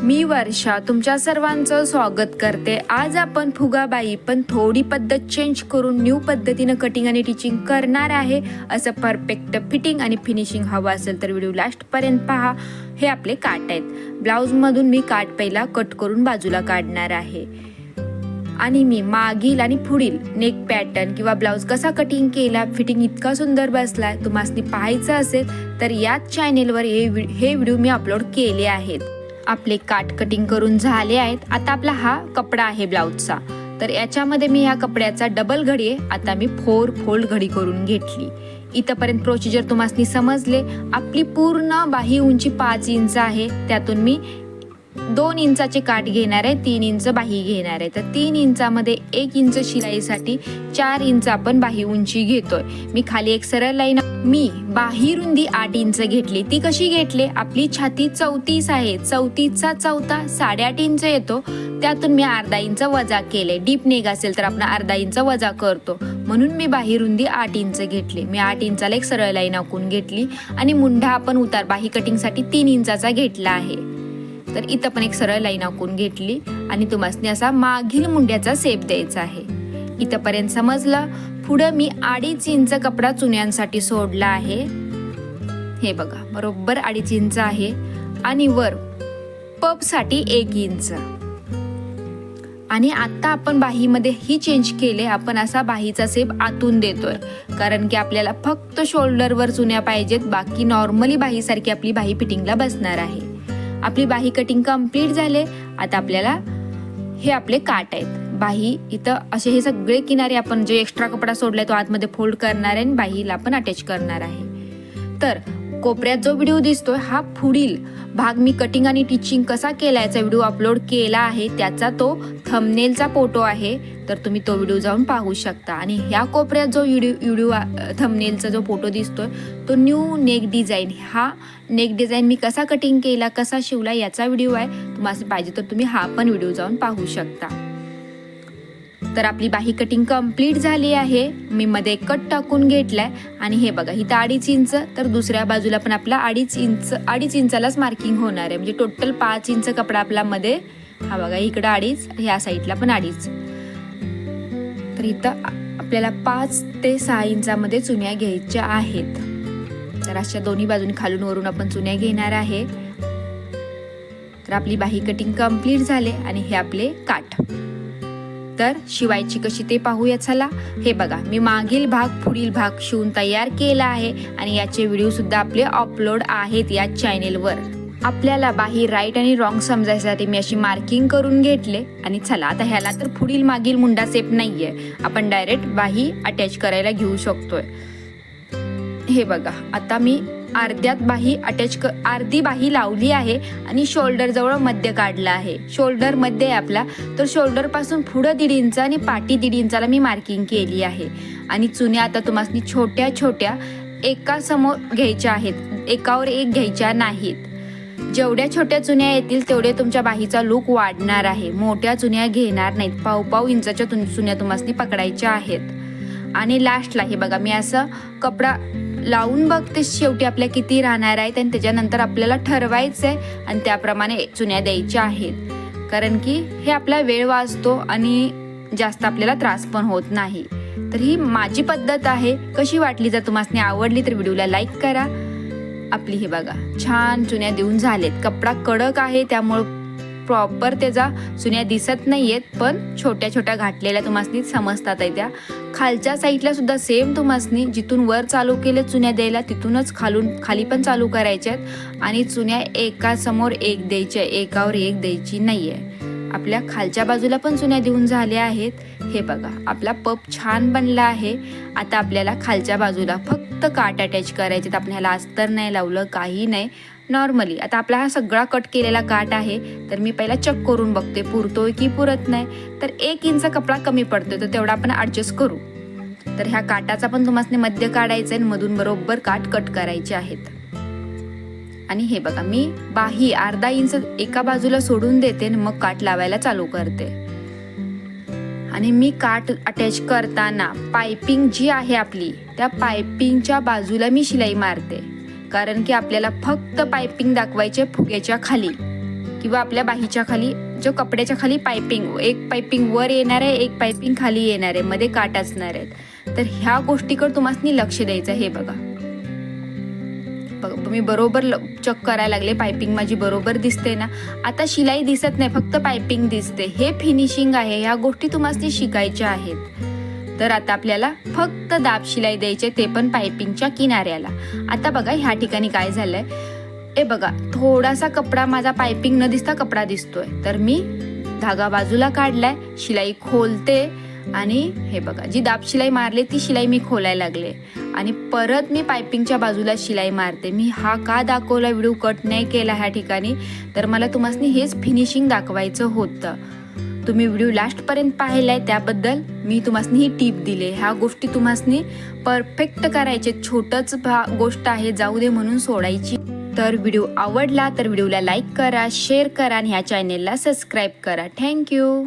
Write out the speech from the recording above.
मी वर्षा तुमच्या सर्वांचं स्वागत करते। आज आपण फुगाबाई पण थोडी पद्धत चेंज करून न्यू पद्धतीने कटिंग आणि टिचिंग करणार आहे। असं परफेक्ट फिटिंग आणि फिनिशिंग हवं असेल तर व्हिडिओ लास्ट पर्यंत पहा। हे आपले काट आहेत। ब्लाउज मधून मी काट पहिला कट करून बाजूला काढणार आहे आणि मी मागील आणि पुढील नेक पॅटर्न किंवा ब्लाउज कसा कटिंग केला, फिटिंग इतका सुंदर बसलाय, तुम्हाला पाहायचं असेल तर याच चॅनेलवर हे व्हिडिओ मी अपलोड केले आहेत। आपले काट कटिंग करून झाले आहेत। आता आपला हा कपडा आहे ब्लाउजचा, तर याच्यामध्ये मी ह्या कपड्याचा डबल घडी आहे, आता मी 4 फोल्ड घडी करून घेतली। इथपर्यंत प्रोसिजर तुम्हाला समजले। आपली पूर्ण बाही उंची 5 इंच आहे, त्यातून मी 2 इंचाचे काट घेणार आहे, 3 इंच बाही घेणार आहे। तर 3 इंचामध्ये 1 इंच शिलाईसाठी 4 इंच आपण बाही उंची घेतोय। मी खाली एक सरळ लाईन, मी बाही रुंदी 8 इंच घेतली। ती कशी घेतली, आपली छाती 34 आहे, 34चा चौथा 8.5 इंच येतो, त्यातून मी अर्धा इंच वजा केले। डीप नेक असेल तर आपण अर्धा इंच वजा करतो, म्हणून मी बाही रुंदी 8 इंच घेतली। मी 8 इंचाला एक सरळ लाईन आखून घेतली आणि मुंढा आपण उतार बाही कटिंगसाठी 3 इंचाचा घेतला आहे। तर इथं पण एक सरळ लाईन आखून घेतली आणि तुम्हाला असा मागील मुंड्याचा शेप द्यायचा आहे। इथपर्यंत समजलं। पुढे मी 2.5 इंच कपडा चुन्यांसाठी सोडला आहे। हे बघा बरोबर 2.5 इंच आहे आणि वर पप साठी 1 इंच। आणि आता आपण बाहीमध्ये ही चेंज केले, आपण असा बाहीचा शेप आतून देतोय, कारण की आपल्याला फक्त शोल्डरवर चुन्या पाहिजेत, बाकी नॉर्मली बाहीसारखी आपली बाही फिटिंगला बसणार आहे। आपली बाही कटिंग कंप्लीट झाले। आता आपल्याला हे आपले काट आहेत। बाही इथं असे हे सगळे किनारे आपण जे एक्स्ट्रा कपडा सोडलाय तो आतमध्ये फोल्ड करणार आहे आणि बाहीला आपण अटॅच करणार आहे। तर कोपऱ्यात जो व्हिडिओ दिसतोय हा पुढील भाग मी कटिंग आणि टिचिंग कसा केला याचा व्हिडिओ अपलोड केला आहे, त्याचा तो थंबनेलचा फोटो आहे, तर तुम्ही तो व्हिडिओ जाऊन पाहू शकता। आणि ह्या कोपऱ्यात जो व्हिडिओ थंबनेलचा जो फोटो दिसतोय तो न्यू नेक डिझाईन, हा नेक डिझाईन मी कसा कटिंग केला, कसा शिवला याचा व्हिडिओ आहे। तुम्हाला पाहिजे तर तुम्ही हा पण व्हिडिओ जाऊन पाहू शकता। तर आपली बाही कटिंग कंप्लीट झाली आहे। मी मध्ये कट टाकून घेतलाय आणि हे बघा इथं 2.5 इंच, तर दुसऱ्या बाजूला पण आपला 2.5 इंचालाच मार्किंग होणार आहे, म्हणजे टोटल 5 इंच कपडा आपला मध्ये, हा बघा इकडं 2.5, ह्या साईडला पण 2.5। तर इथं आपल्याला 5 ते 6 इंचामध्ये चुन्या घ्यायच्या आहेत। तर अशा दोन्ही बाजूनी खालून वरून आपण चुन्या घेणार आहे। तर आपली बाही कटिंग कंप्लीट झाले आणि हे आपले काठ। तर शिवायची कशी ते पाहूया चला। हे बघा मी मागील भाग पुढील भाग शिवून तयार केला आहे आणि याचे व्हिडिओ सुद्धा आपले अपलोड आहेत या चॅनेलवर। आपल्याला बाही राईट आणि रॉंग समजायसाठी मी अशी मार्किंग करून घेतले आणि चला आता ह्याला तर पुढील मागील मुंडा शेप नाहीये, आपण डायरेक्ट बाही अटॅच करायला घेऊ शकतोय। हे बघा आता मी अर्ध्यात बाही अर्धी बाही लावली आहे आणि शोल्डर जवळ मध्य काढला आहे। शोल्डर मध्ये आपला, तर शोल्डर पासून पुढे 1.5 इंच आणि पाठी 1.5 इंचाला मी मार्किंग केली आहे। आणि चुन्या आता तुम्हाला छोट्या छोट्या एका समोर घ्यायच्या आहेत, एकावर एक घ्यायच्या नाहीत। जेवढ्या छोट्या चुन्या येतील तेवढे तुमच्या बाहीचा लुक वाढणार आहे। मोठ्या चुन्या घेणार नाहीत, 1.5 इंचाच्या चुन्या तुम्हाला पकडायच्या आहेत। आणि लास्टला हे बघा मी असं कपडा लावून बघते शेवटी आपल्या किती राहणार आहेत आणि त्याच्यानंतर आपल्याला ठरवायचंय आणि त्याप्रमाणे चुन्या द्यायच्या आहेत, कारण की हे आपला वेळ वाचतो आणि जास्त आपल्याला त्रास पण होत नाही। तर ही माझी पद्धत आहे। कशी वाटली, जर तुम्हाला आवडली तर व्हिडिओला लाईक करा। आपली हे बघा छान चुन्या देऊन झालेत। कपडा कडक आहे त्यामुळे प्रॉपर त्याचा चुन्या दिसत नाहीयेत, पण छोट्या छोट्या घातलेल्या तुम्हाला समजतात आहे। त्या खालच्या साईडला सुद्धा सेम तुम्हाला जिथून वर चालू केले चुन्या द्यायला तिथूनच खाली पण चालू करायच्यात आणि चुन्या एका समोर एक द्यायच्या, एकावर एक द्यायची नाहीये। आपल्या खालच्या बाजूला पण चुन्या देऊन झाल्या आहेत। हे बघा आपला पप छान बनला आहे। आता आपल्याला खालच्या बाजूला फक्त काट अटॅच करायचे, आपण ह्याला अस्तर नाही लावलं, काही नाही, नॉर्मली। आता आपला हा सगळा कट केलेला काट आहे, तर मी पहिला चेक करून बघते पुरतोय की पुरत नाही। तर 1 इंच कपडा कमी पडतोय, तर तेवढा आपण ऍडजस्ट करू। तर ह्या काटाचा पण तुम्हाला मध्य काढायचं आहे, मधून बरोबर काट कट करायचे आहेत। आणि हे बघा मी बाही अर्धा इंच एका बाजूला सोडून देते आणि मग काट लावायला चालू करते। आणि मी काट अटॅच करताना पाइपिंग जी आहे आपली, त्या पाइपिंगच्या बाजूला मी शिलाई मारते, कारण की आपल्याला फक्त पाइपिंग दाखवायचे फुग्याच्या खाली, किंवा आपल्या बाहीच्या खाली जो कपड्याच्या खाली पायपिंग, एक पायपिंग वर येणार आहे, एक पायपिंग खाली येणार आहे, मध्ये काट असणार आहेत. तर ह्या गोष्टीकडे तुम्हाला लक्ष द्यायचं. हे बघा मी बरोबर चेक करायला लागले, पायपिंग माझी बरोबर दिसते ना. आता शिलाई दिसत नाही, फक्त पायपिंग दिसते. हे फिनिशिंग आहे. ह्या गोष्टी तुम्हाला शिकायच्या आहेत. तर आता आपल्याला फक्त दाब शिलाई द्यायचे, ते पण पायपिंगच्या किनाऱ्याला. आता बघा ह्या ठिकाणी काय झालंय, हे बघा थोडासा कपडा माझा पायपिंग न दिसता कपडा दिसतोय. तर मी धागा बाजूला काढलाय, शिलाई खोलते आणि हे बघा जी दाब शिलाई मारली ती शिलाई मी खोलायला लागले आणि परत मी पायपिंगच्या बाजूला शिलाई मारते. मी हा का दाखवला, व्हिडिओ कट नाही केला ह्या ठिकाणी, तर मला तुम्हाला हेच फिनिशिंग दाखवायचं होतं. तुम्ही व्हिडिओ लास्टपर्यंत पाहिलाय त्याबद्दल मी तुम्हाला ही टीप दिली. ह्या गोष्टी तुम्हाला परफेक्ट करायचे. छोटंच गोष्ट आहे, जाऊ दे म्हणून सोडायची. तर व्हिडिओ आवडला तर व्हिडिओला लाईक करा, शेअर करा आणि ह्या चॅनेलला सबस्क्राईब करा. थँक्यू.